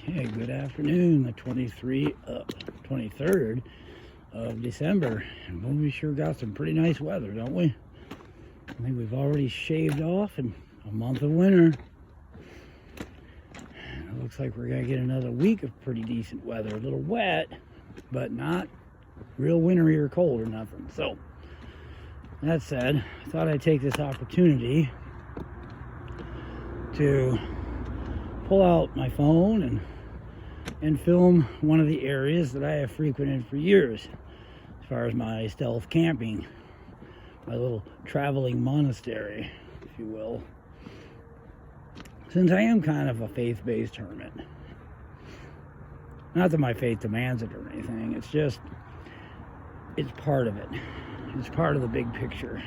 Hey, good afternoon, the 23rd of December. And we sure got some pretty nice weather, don't we? I think we've already shaved off in a month of winter. It looks like we're going to get another week of pretty decent weather. A little wet, but not real wintry or cold or nothing. So, that said, I thought I'd take this opportunity to pull out my phone and film one of the areas that I have frequented for years, as far as my stealth camping, my little traveling monastery, if you will. Since I am kind of a faith-based hermit, not that my faith demands it or anything, it's just, it's part of it. It's part of the big picture.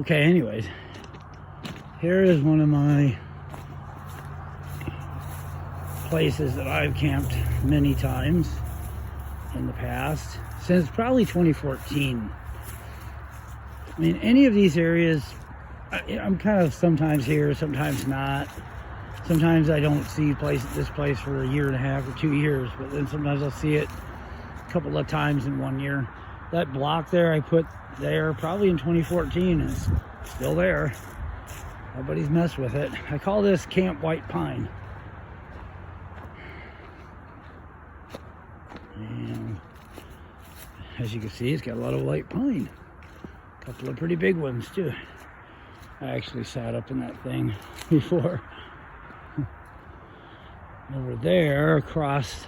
Okay, anyways, here is one of my places that I've camped many times in the past, since probably 2014. I mean, any of these areas, I'm kind of sometimes here, sometimes not. Sometimes I don't see this place for a year and a half or 2 years, but then sometimes I'll see it a couple of times in 1 year. That block there I put there probably in 2014 and it's still there. Nobody's messed with it. I call this Camp White Pine. And as you can see, it's got a lot of white pine. A couple of pretty big ones too. I actually sat up in that thing before. Over there, across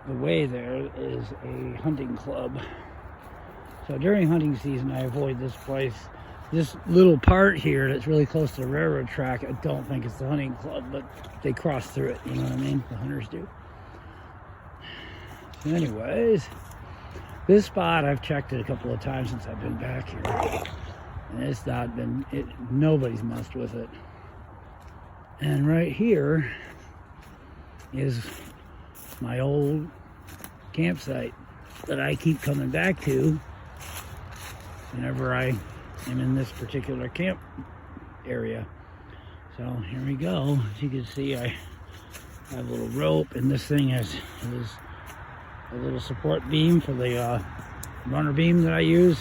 the way there, is a hunting club. So during hunting season, I avoid this place. This little part here that's really close to the railroad track, I don't think it's the hunting club, but they cross through it, you know what I mean? The hunters do. So anyways, this spot I've checked it a couple of times since I've been back here. And it's not been, nobody's messed with it. And right here is my old campsite that I keep coming back to whenever I am in this particular camp area. So here we go. As you can see, I have a little rope, and this thing is a little support beam for the runner beam that I use.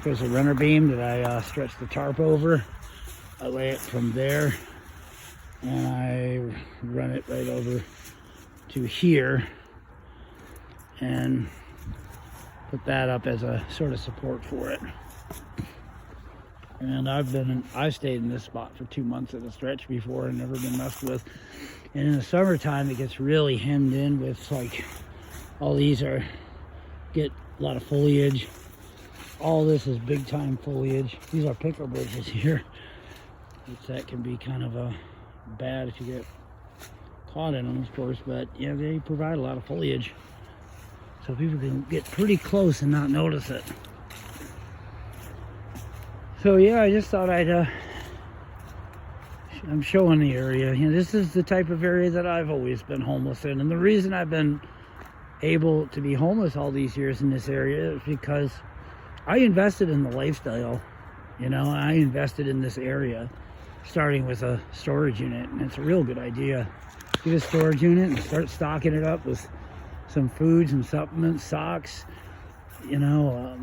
There's a runner beam that I stretch the tarp over. I lay it from there and I run it right over to here and put that up as a sort of support for it. And I've stayed in this spot for 2 months at a stretch before and never been messed with. And in the summertime it gets really hemmed in with, like, all these get a lot of foliage. All this is big time foliage. These are pickle bushes here, which that can be kind of bad if you get caught in them, of course, but yeah, they provide a lot of foliage. So people can get pretty close and not notice it. So yeah, I just thought I'm showing the area. You know, this is the type of area that I've always been homeless in. And the reason I've been able to be homeless all these years in this area is because I invested in the lifestyle. You know, I invested in this area, starting with a storage unit, and it's a real good idea. Get a storage unit and start stocking it up with some food, some supplements, socks, you know,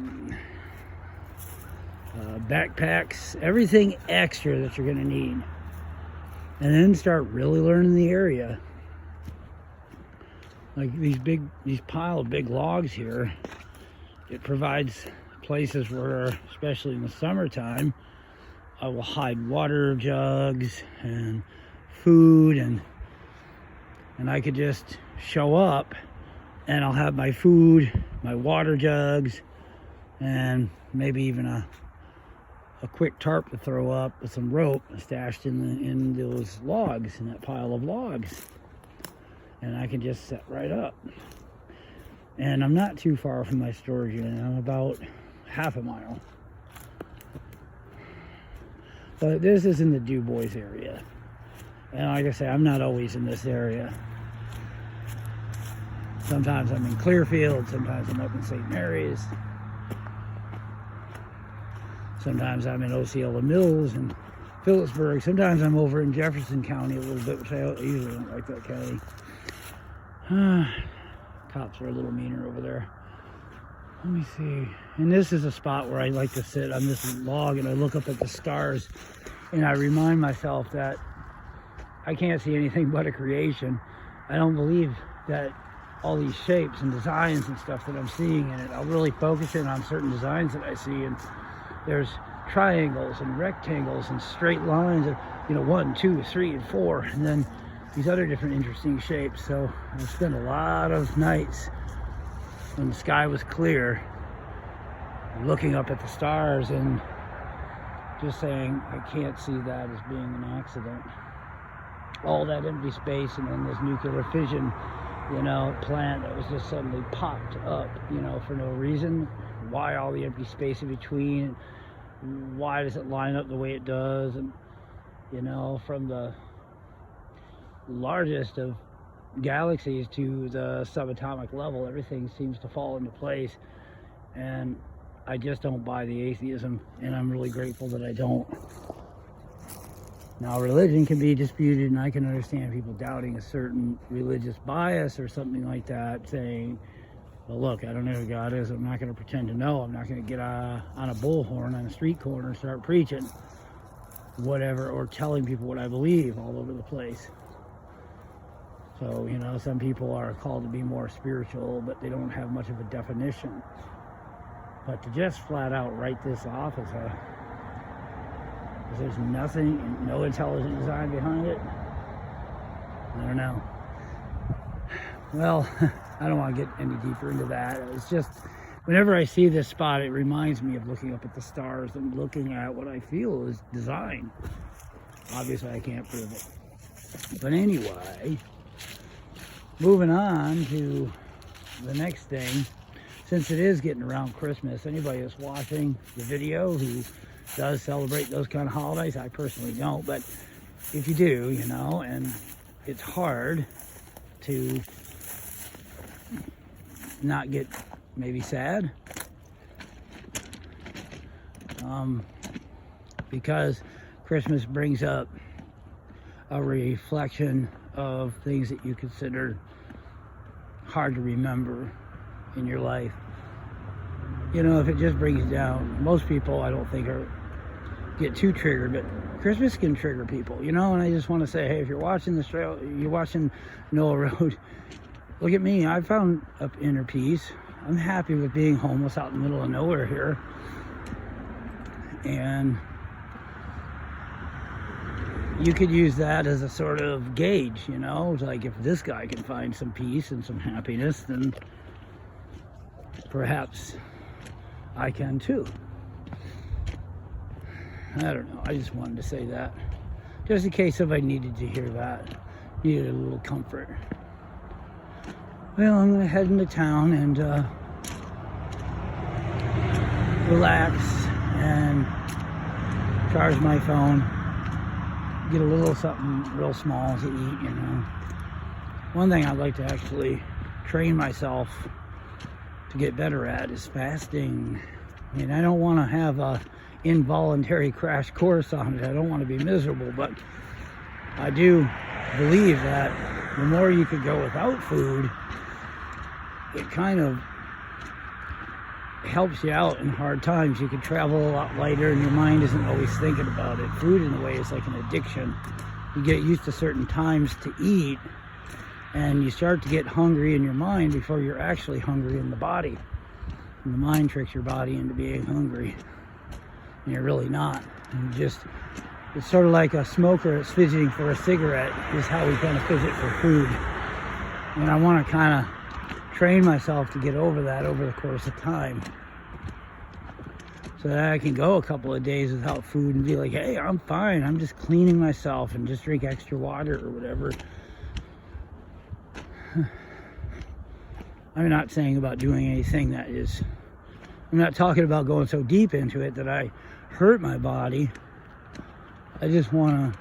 backpacks, everything extra that you're going to need. And then start really learning the area. Like these pile of big logs here, it provides places where, especially in the summertime, I will hide water jugs and food, and I could just show up and I'll have my food, my water jugs, and maybe even a quick tarp to throw up with some rope stashed in those logs, in that pile of logs. And I can just set right up. And I'm not too far from my storage unit. I'm about half a mile. But this is in the Du Bois area. And like I say, I'm not always in this area. Sometimes I'm in Clearfield, sometimes I'm up in St. Mary's. Sometimes I'm in Osceola Mills and Phillipsburg. Sometimes I'm over in Jefferson County a little bit, which I usually don't like that county. Cops are a little meaner over there. Let me see. And this is a spot where I like to sit on this log and I look up at the stars and I remind myself that I can't see anything but a creation. I don't believe that all these shapes and designs and stuff that I'm seeing in it. I'll really focus in on certain designs that I see, and there's triangles and rectangles and straight lines of, you know, 1, 2, 3, and 4, and then these other different interesting shapes. So I spent a lot of nights when the sky was clear looking up at the stars and just saying, I can't see that as being an accident. All that empty space, and then this nuclear fission, you know, plant that was just suddenly popped up, you know, for no reason. Why all the empty space in between? Why does it line up the way it does? And, you know, from the largest of galaxies to the subatomic level, everything seems to fall into place. And I just don't buy the atheism, and I'm really grateful that I don't. Now, religion can be disputed, and I can understand people doubting a certain religious bias or something like that, saying, well, look, I don't know who God is. I'm not going to pretend to know. I'm not going to get on a bullhorn on a street corner and start preaching whatever, or telling people what I believe all over the place. So, you know, some people are called to be more spiritual, but they don't have much of a definition. But to just flat out write this off as there's nothing, no intelligent design behind it, I don't know. Well, I don't want to get any deeper into that. It's just, whenever I see this spot, it reminds me of looking up at the stars and looking at what I feel is design. Obviously, I can't prove it. But anyway, moving on to the next thing. Since it is getting around Christmas, anybody that's watching the video who does celebrate those kind of holidays, I personally don't, but if you do, you know, and it's hard to not get maybe sad, because Christmas brings up a reflection of things that you consider hard to remember in your life. You know, if it just brings you down, most people I don't think get too triggered, but Christmas can trigger people, you know. And I just want to say, hey, if you're watching this trail, you're watching Noah Road, look at me. I found inner peace. I'm happy with being homeless out in the middle of nowhere here, and you could use that as a sort of gauge, you know, like if this guy can find some peace and some happiness, then perhaps I can too. I don't know. I just wanted to say that, just in case somebody needed to hear that, needed a little comfort. Well, I'm going to head into town and relax and charge my phone, get a little something real small to eat, you know. One thing I'd like to actually train myself to get better at is fasting. I mean, I don't want to have a involuntary crash course on it. I don't want to be miserable, but I do believe that the more you could go without food, it kind of helps you out in hard times. You can travel a lot lighter and your mind isn't always thinking about it. Food, in a way, is like an addiction. You get used to certain times to eat, and you start to get hungry in your mind before you're actually hungry in the body. And the mind tricks your body into being hungry, and you're really not. And it's sort of like a smoker that's fidgeting for a cigarette is how we kind of fidget for food. And I want to kind of train myself to get over that over the course of time, so that I can go a couple of days without food and be like, hey, I'm fine, I'm just cleaning myself, and just drink extra water or whatever. I'm not saying about doing anything that is, I'm not talking about going so deep into it that I hurt my body. I just want to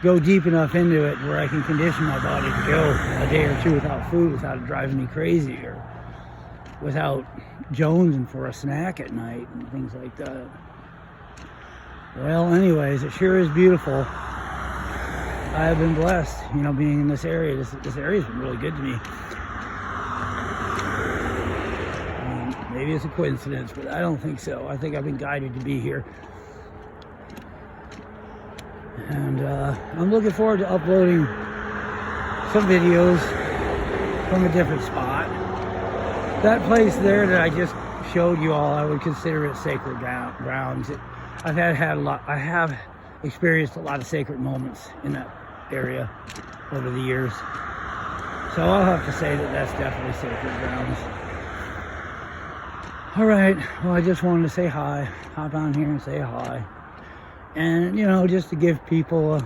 go deep enough into it where I can condition my body to go a day or two without food without it driving me crazy, or without jonesing for a snack at night and things like that. Well, anyways, it sure is beautiful. I have been blessed, you know, being in this area. This area's been really good to me. Maybe it's a coincidence, but I don't think so. I think I've been guided to be here. And I'm looking forward to uploading some videos from a different spot. That place there that I just showed you all, I would consider it sacred grounds. I have experienced a lot of sacred moments in that area over the years. So I'll have to say that that's definitely sacred grounds. All right, well, I just wanted to say hi, hop on here and say hi. And, you know, just to give people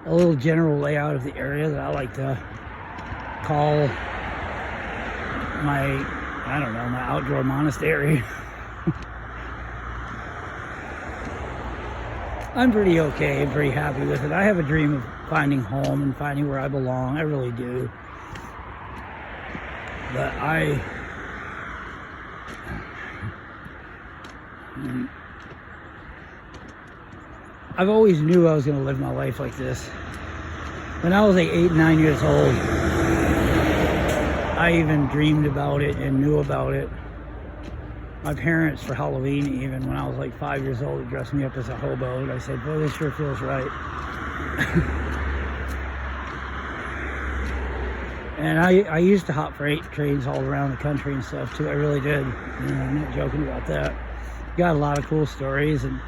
a little general layout of the area that I like to call my, I don't know, my outdoor monastery. I'm pretty okay, pretty happy with it. I have a dream of finding home and finding where I belong. I really do. But I've always knew I was going to live my life like this. When I was like 8, 9 years old, I even dreamed about it and knew about it. My parents, for Halloween, even when I was like 5 years old, dressed me up as a hobo, and I said, boy, this sure feels right. And I used to hop freight trains all around the country and stuff too. I really did. You know, I'm not joking about that. Got a lot of cool stories, and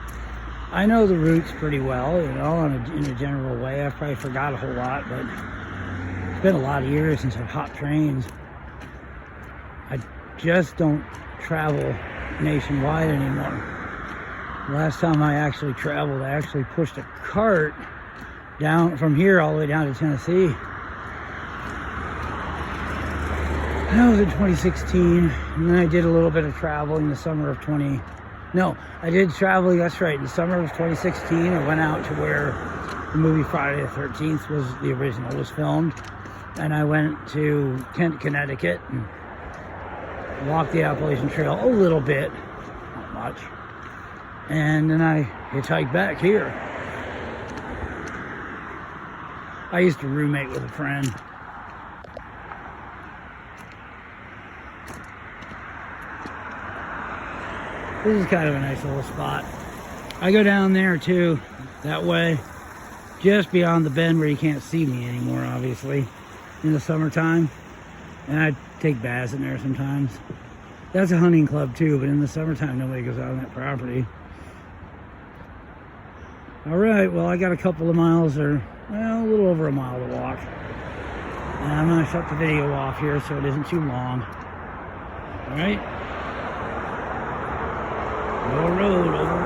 I know the routes pretty well, you know, in a general way. I've probably forgot a whole lot, but it's been a lot of years since I've hopped trains. I just don't travel nationwide anymore. Last time I actually traveled, I actually pushed a cart down from here all the way down to Tennessee. That was in 2016, and then I did a little bit of traveling the summer of I did traveling, that's right, in the summer of 2016, I went out to where the movie Friday the 13th the original was filmed, and I went to Kent, Connecticut, and walked the Appalachian Trail a little bit, not much, and then I hitchhiked back here. I used to roommate with a friend. This is kind of a nice little spot. I go down there too, that way, just beyond the bend where you can't see me anymore, obviously, in the summertime. And I take baths in there sometimes. That's a hunting club too, but in the summertime, nobody goes out on that property. All right, well, I got a couple of miles, or well, a little over a mile to walk. And I'm gonna shut the video off here so it isn't too long. All right. Road over